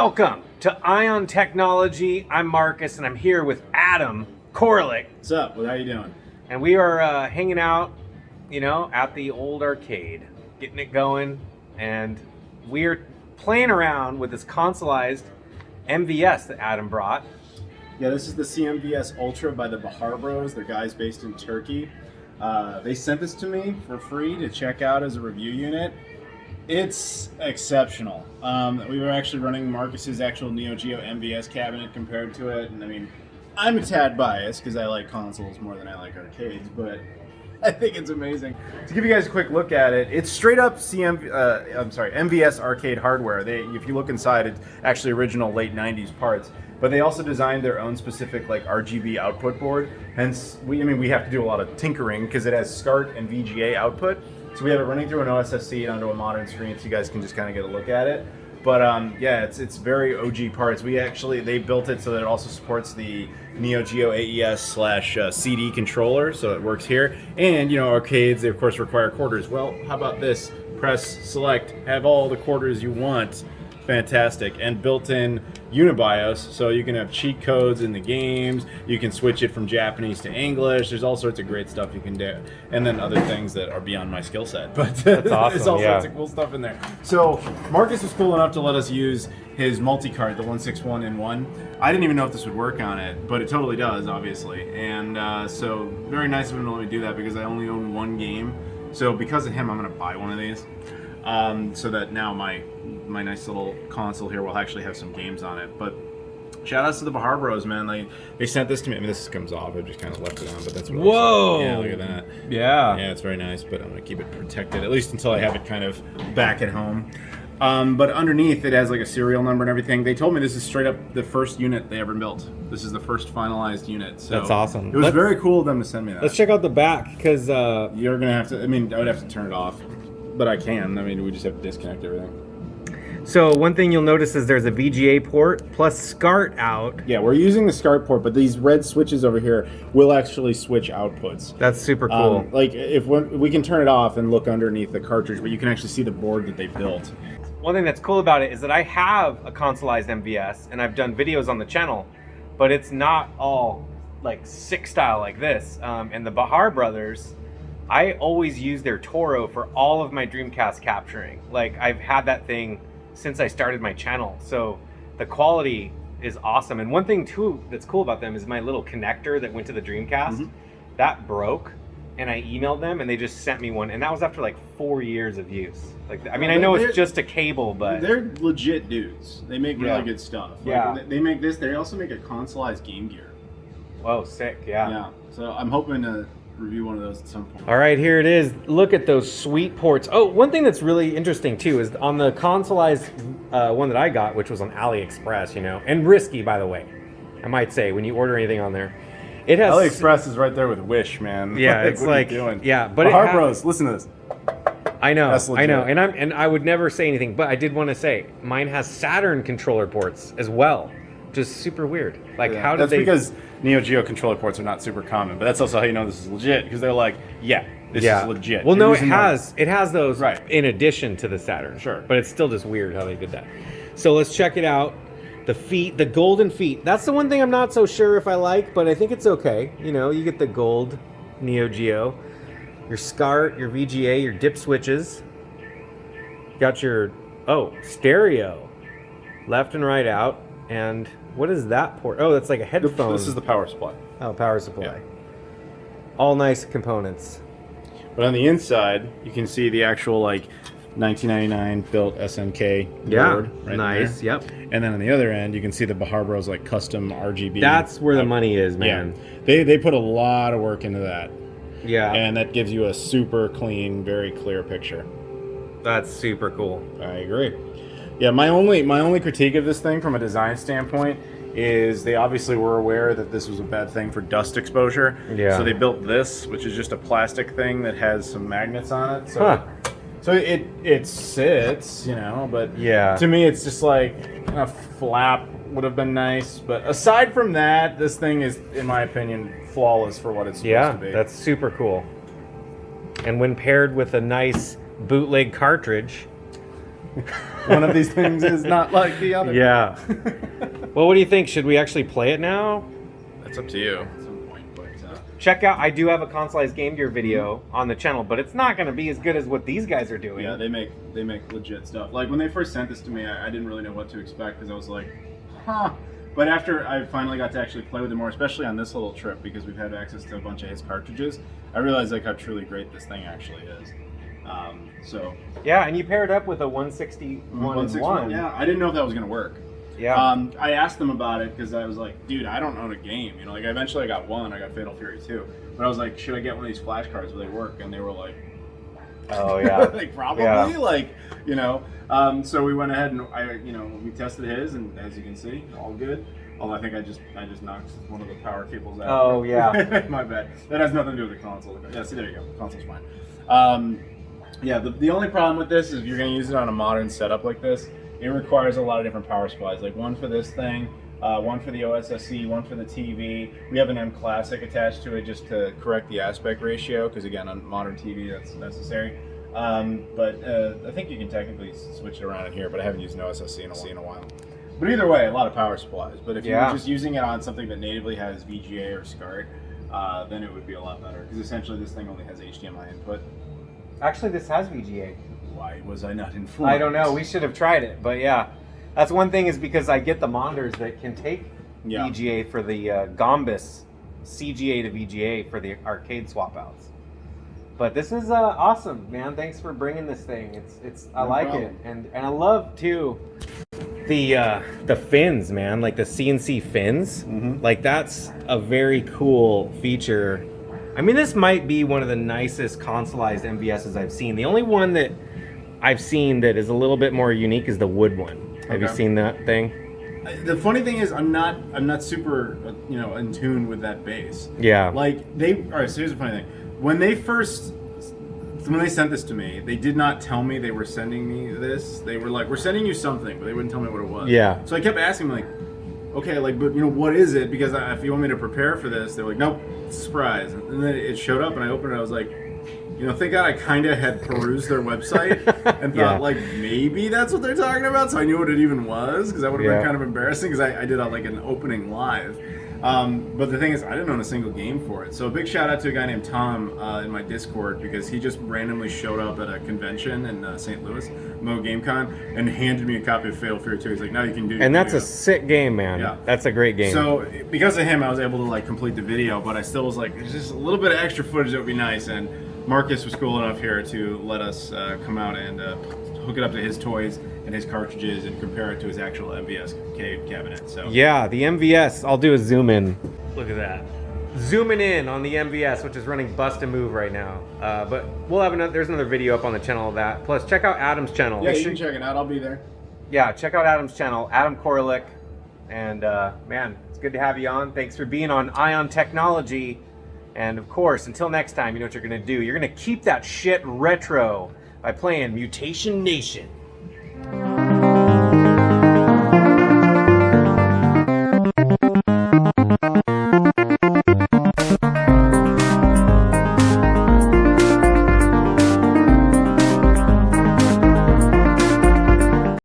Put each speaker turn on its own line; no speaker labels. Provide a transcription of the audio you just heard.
Welcome to Ion Technology. I'm Marcus, and I'm here with Adam Koralik.
What's up? How you doing?
And we are hanging out, at the old arcade, getting it going, and we're playing around with this consolized MVS that Adam brought.
Yeah, this is the CMVS Ultra by the Beharbros. They're guys based in Turkey. They sent this to me for free to check out as a review unit. It's exceptional. We were actually running Marcus's actual Geo MVS cabinet compared to it, and I mean, I'm a tad biased because I like consoles more than I like arcades, but I think it's amazing. To give you guys a quick look at it, it's straight up MVS arcade hardware. If you look inside, it's actually original late 90s parts. But they also designed their own specific RGB output board. Hence, we have to do a lot of tinkering because it has SCART and VGA output. So we have it running through an OSSC and onto a modern screen, so you guys can just kind of get a look at it. But yeah, it's very OG parts. They built it so that it also supports the Neo Geo AES/CD controller, so it works here. And arcades, they of course require quarters. Well, how about this? Press select, have all the quarters you want. Fantastic. And built-in Unibios, so you can have cheat codes in the games. You can switch it from Japanese to English. There's all sorts of great stuff you can do, and then other things that are beyond my skill set. But
that's awesome.
There's all sorts of cool stuff in there. So Marcus was cool enough to let us use his multi-card, the 161-in-1. I didn't even know if this would work on it, but it totally does, obviously. And so very nice of him to let me do that because I only own one game. So because of him, I'm going to buy one of these. So that now my nice little console here will actually have some games on it. But shout outs to the Beharbros, man. They sent this to me. I mean, this comes off. I just kind of left it on, but that's really
whoa.
Yeah, look at that.
Yeah.
Yeah, it's very nice, but I'm gonna keep it protected at least until I have it kind of back at home. But underneath it has a serial number and everything. They told me this is straight up the first unit they ever built. This is the first finalized unit. So
that's awesome.
It was very cool of them to send me that.
Let's check out the back because
you're gonna have to. I mean, I would have to turn it off. But I can. I mean, we just have to disconnect everything.
So one thing you'll notice is there's a VGA port plus SCART out.
Yeah, we're using the SCART port, but these red switches over here will actually switch outputs.
That's super cool.
If we can turn it off and look underneath the cartridge, but you can actually see the board that they built.
One thing that's cool about it is that I have a consolized MVS and I've done videos on the channel, but it's not all SICK style like this. And the Behar brothers, I always use their Toro for all of my Dreamcast capturing. I've had that thing since I started my channel. So the quality is awesome. And one thing too that's cool about them is my little connector that went to the Dreamcast, that broke, and I emailed them and they just sent me one. And that was after 4 years of use. I mean, I know it's just a cable, but
they're legit dudes. They make really good stuff.
Yeah.
They make this, they also make a consolized Game Gear.
Whoa, sick, yeah.
Yeah, so I'm hoping to review one of those at some point.
All right, here it is. Look at those sweet ports. Oh, one thing that's really interesting too is on the consolized one that I got, which was on AliExpress, and risky, by the way, I might say, when you order anything on there. It has
AliExpress is right there with Wish, man.
Yeah, it's
what are you doing?
Yeah, but
Beharbros, listen to this.
I know, and I would never say anything, but I did want to say mine has Saturn controller ports as well, which is super weird. How did
that's because Neo Geo controller ports are not super common, but that's also how you know this is legit, because they're this is legit.
Well, no, it has those
right
in addition to the Saturn.
Sure.
But it's still just weird how they did that. So let's check it out. The feet, the golden feet. That's the one thing I'm not so sure if I like, but I think it's okay. You get the gold Neo Geo, your SCART, your VGA, your dip switches. Got your stereo, left and right out, and what is that port? Oh, that's like a headphone.
This is the power supply.
Oh, power supply.
Yeah.
All nice components.
But on the inside, you can see the actual 1999 built SNK board. Right
nice.
There.
Yep.
And then on the other end, you can see the Beharbros custom RGB.
That's where the money is, man.
Yeah. They put a lot of work into that.
Yeah.
And that gives you a super clean, very clear picture.
That's super cool.
I agree. Yeah, my only critique of this thing from a design standpoint is they obviously were aware that this was a bad thing for dust exposure.
Yeah.
So they built this, which is just a plastic thing that has some magnets on it. So so it sits, but
yeah.
To me it's just a flap would have been nice. But aside from that, this thing is, in my opinion, flawless for what it's supposed to be.
Yeah, that's super cool. And when paired with a nice bootleg cartridge,
One of these things is not like the other.
Yeah. Well, what do you think? Should we actually play it now?
That's up to you at some point. But
Check out, I do have a Consolized Game Gear video on the channel, but it's not going to be as good as what these guys are doing.
yeah, they make legit stuff. Like when they first sent this to me, I didn't really know what to expect because I was like, huh. But after I finally got to actually play with it more, especially on this little trip, because we've had access to a bunch of his cartridges, I realized like how truly great this thing actually is. So
Yeah, and you pair it up with a 161.
Yeah, I didn't know if that was gonna work.
Yeah.
I asked them about it because I was like, dude, I don't own a game. You know, like eventually I got one. I got Fatal Fury 2. But I was like, should I get one of these flashcards? Will they work? And they were like,
Oh yeah.
like probably,
Yeah.
like, you know. So we went ahead and we tested his, and as you can see, all good. Although I think I just knocked one of the power cables out.
Oh yeah.
My bad. That has nothing to do with the console. Yeah, see, there you go. The console's fine. Yeah, the only problem with this is if you're going to use it on a modern setup like this, it requires a lot of different power supplies. Like one for this thing, one for the OSSC, one for the TV. We have an M Classic attached to it just to correct the aspect ratio, because again, on modern TV that's necessary. But I think you can technically switch it around in here, but I haven't used an OSSC in a while. But either way, a lot of power supplies. But if you're just using it on something that natively has VGA or SCART, then it would be a lot better, because essentially this thing only has HDMI input.
Actually, this has VGA.
Why was I not informed?
I don't know. We should have tried it, but yeah. That's one thing, is because I get the monitors that can take VGA for the Gombus CGA to VGA for the arcade swap outs. But this is awesome, man. Thanks for bringing this thing. I like it, and I love too the fins, man. Like the CNC fins.
Mm-hmm.
Like that's a very cool feature. I mean, this might be one of the nicest consolized MVSs I've seen. The only one that I've seen that is a little bit more unique is the wood one. Have you seen that thing?
The funny thing is, I'm not super in tune with that bass.
Yeah.
Like all right. So here's the funny thing: when they sent this to me, they did not tell me they were sending me this. They were like, "We're sending you something," but they wouldn't tell me what it was.
Yeah.
So I kept asking them, like, "Okay, like, but what is it?" Because if you want me to prepare for this, they were like, "Nope, surprise." And then it showed up, and I opened it. I was like, thank God I kind of had perused their website and thought, like, maybe that's what they're talking about, so I knew what it even was, because that would have been kind of embarrassing, because I did an opening live. But the thing is, I didn't own a single game for it. So a big shout out to a guy named Tom in my Discord, because he just randomly showed up at a convention in St. Louis, Mo GameCon, and handed me a copy of Fatal Fury 2. He's like, "Now you can do."
And that's a sick game, man.
Yeah.
That's a great game.
So because of him, I was able to like complete the video, but I still was like, there's just a little bit of extra footage that would be nice. And Marcus was cool enough here to let us come out and hook it up to his toys and his cartridges and compare it to his actual MVS cabinet. So
yeah, the MVS, I'll do a zoom in. Look at that. Zooming in on the MVS, which is running Bust and Move right now. But we'll have there's another video up on the channel of that. Plus, check out Adam's channel.
yeah, you can check it out. I'll be there.
Yeah, check out Adam's channel, Adam Koralik. And man, it's good to have you on. Thanks for being on Ion Technology. And of course, until next time, you know what you're gonna do. You're gonna keep that shit retro by playing Mutation Nation.